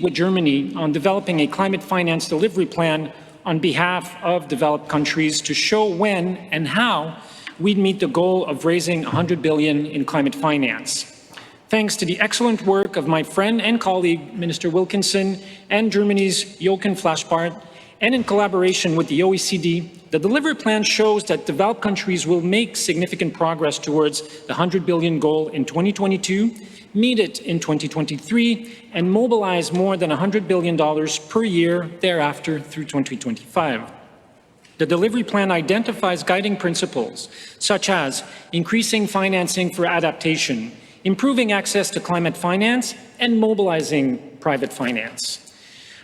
with Germany on developing a climate finance delivery plan on behalf of developed countries to show when and how we'd meet the goal of raising 100 billion in climate finance. Thanks to the excellent work of my friend and colleague, Minister Wilkinson, and Germany's Jochen Flaschbart, and in collaboration with the OECD, the delivery plan shows that developed countries will make significant progress towards the 100 billion goal in 2022, meet it in 2023, and mobilize more than $100 billion per year thereafter through 2025. The delivery plan identifies guiding principles, such as increasing financing for adaptation, improving access to climate finance, and mobilizing private finance.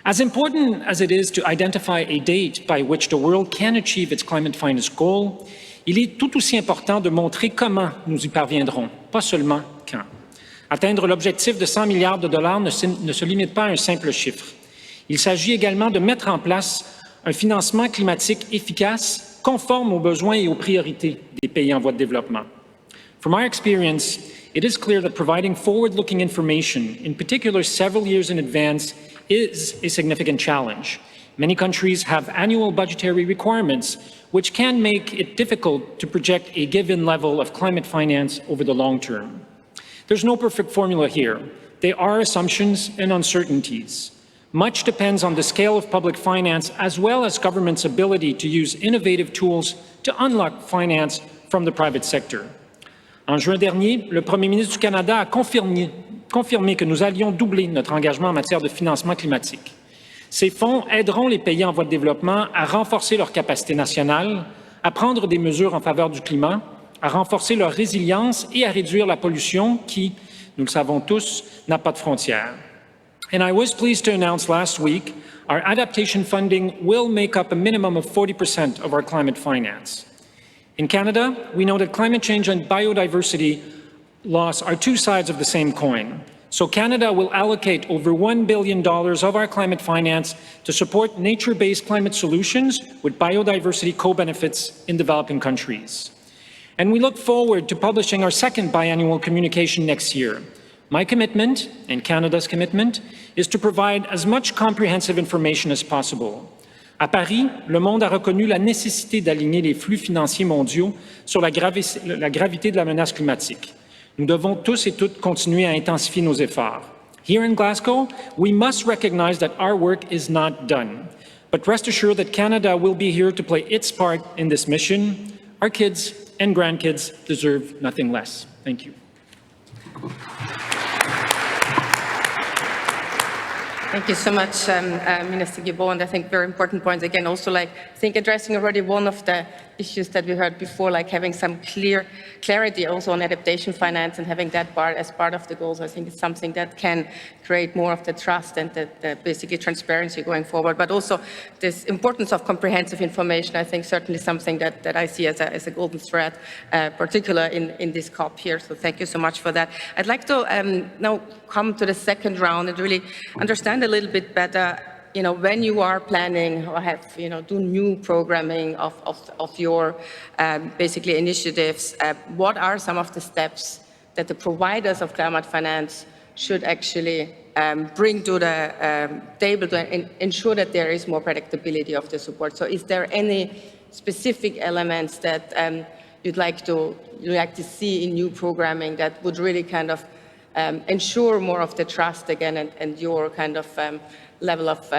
As important as it is to identify a date by which the world can achieve its climate finance goal, il est tout aussi important de montrer comment nous y parviendrons, pas seulement quand. Atteindre l'objectif de 100 milliards de dollars ne se limite pas à un simple chiffre. Il s'agit également de mettre en place un financement climatique efficace, conforme aux besoins et aux priorités des pays en voie de développement. From our experience, it is clear that providing forward-looking information, in particular several years in advance, is a significant challenge. Many countries have annual budgetary requirements, which can make it difficult to project a given level of climate finance over the long term. There's no perfect formula here. There are assumptions and uncertainties. Much depends on the scale of public finance as well as government's ability to use innovative tools to unlock finance from the private sector. En juin dernier, le Premier ministre du Canada a confirmé que nous allions doubler notre engagement en matière de financement climatique. Ces fonds aideront les pays en voie de développement à renforcer leur capacité nationale, à prendre des mesures en faveur du climat, à renforcer leur résilience et à réduire la pollution qui, nous le savons tous, n'a pas de frontières. And I was pleased to announce last week our adaptation funding will make up a minimum of 40% of our climate finance. In Canada, we know that climate change and biodiversity loss are two sides of the same coin. So Canada will allocate over $1 billion of our climate finance to support nature-based climate solutions with biodiversity co-benefits in developing countries. And we look forward to publishing our second biannual communication next year. My commitment, and Canada's commitment, is to provide as much comprehensive information as possible. À Paris, le monde a reconnu la nécessité d'aligner les flux financiers mondiaux sur la gravité de la menace climatique. Nous devons tous et toutes continuer à intensifier nos efforts. Here in Glasgow, we must recognize that our work is not done. But rest assured that Canada will be here to play its part in this mission. Our kids and grandkids deserve nothing less. Thank you. Thank you so much, Minister Guilbault, and I think very important points. Again, also I think addressing already one of the issues that we heard before, like having some clarity also on adaptation finance and having that part as part of the goals. I think it's something that can create more of the trust and the basically transparency going forward. But also this importance of comprehensive information, I think certainly something that I see as a golden thread, particularly in this COP here. So thank you so much for that. I'd like to now come to the second round and really understand a little bit better, when you are planning or have, do new programming of your basically initiatives, what are some of the steps that the providers of climate finance should actually bring to the table to ensure that there is more predictability of the support? So is there any specific elements that you'd like to see in new programming that would really kind of ensure more of the trust again and your kind of level of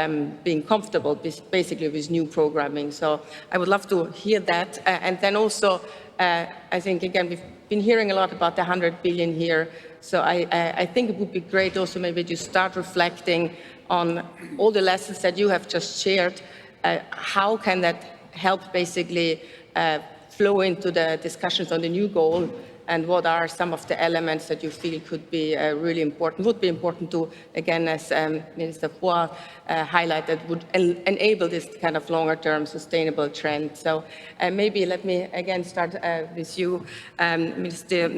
being comfortable basically with new programming? So I would love to hear that. And then also, I think, again, we've been hearing a lot about the 100 billion here. So I think it would be great also maybe to start reflecting on all the lessons that you have just shared. How can that help basically flow into the discussions on the new goal? And what are some of the elements that you feel could be really important, would be important to, again, as Minister Poir highlighted, would enable this kind of longer-term sustainable trend? So maybe let me again start with you, Minister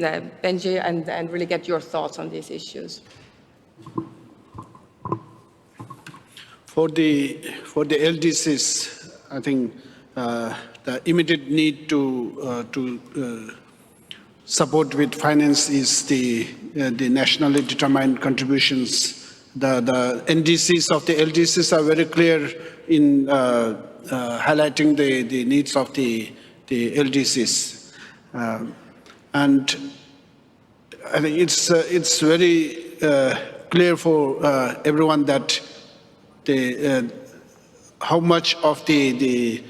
Benji, and really get your thoughts on these issues. For the LDCs, I think the immediate need to support with finance is the nationally determined contributions The NDCs of the LDCs are very clear in highlighting the needs of the LDCs. And I think it's very clear for everyone that how much of the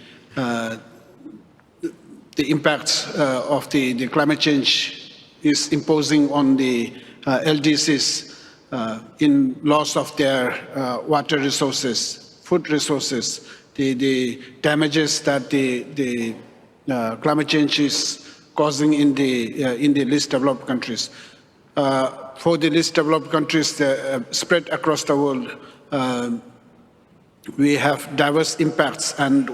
impacts of the climate change is imposing on the LDCs in loss of their water resources, food resources, the damages that the climate change is causing in the least developed countries. For the least developed countries spread across the world, we have diverse impacts and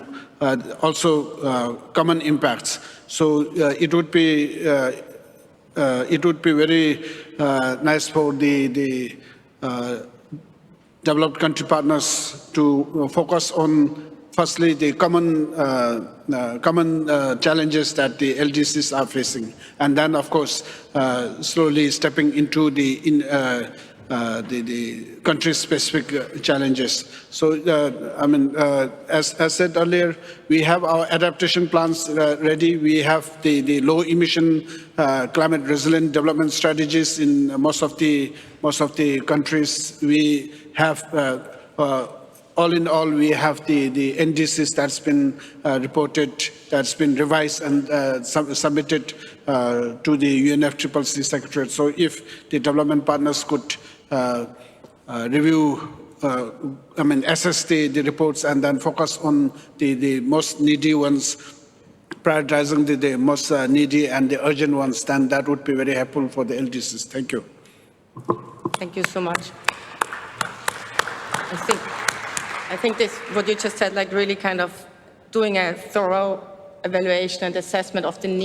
also common impacts. So it would be very nice for the developed country partners to focus on, firstly, the common challenges that the LDCs are facing, and then, of course, slowly stepping into the country-specific challenges. So, I mean, as said earlier, we have our adaptation plans ready. We have the low-emission, climate-resilient development strategies in most of the countries. We have, all in all, we have the NDCs that's been reported, that's been revised and submitted to the UNFCCC Secretariat. So, if the development partners could review, assess the reports and then focus on the most needy ones, prioritizing the most needy and the urgent ones, then that would be very helpful for the LDCs. Thank you. Thank you so much. I think this, what you just said, like really kind of doing a thorough evaluation and assessment of the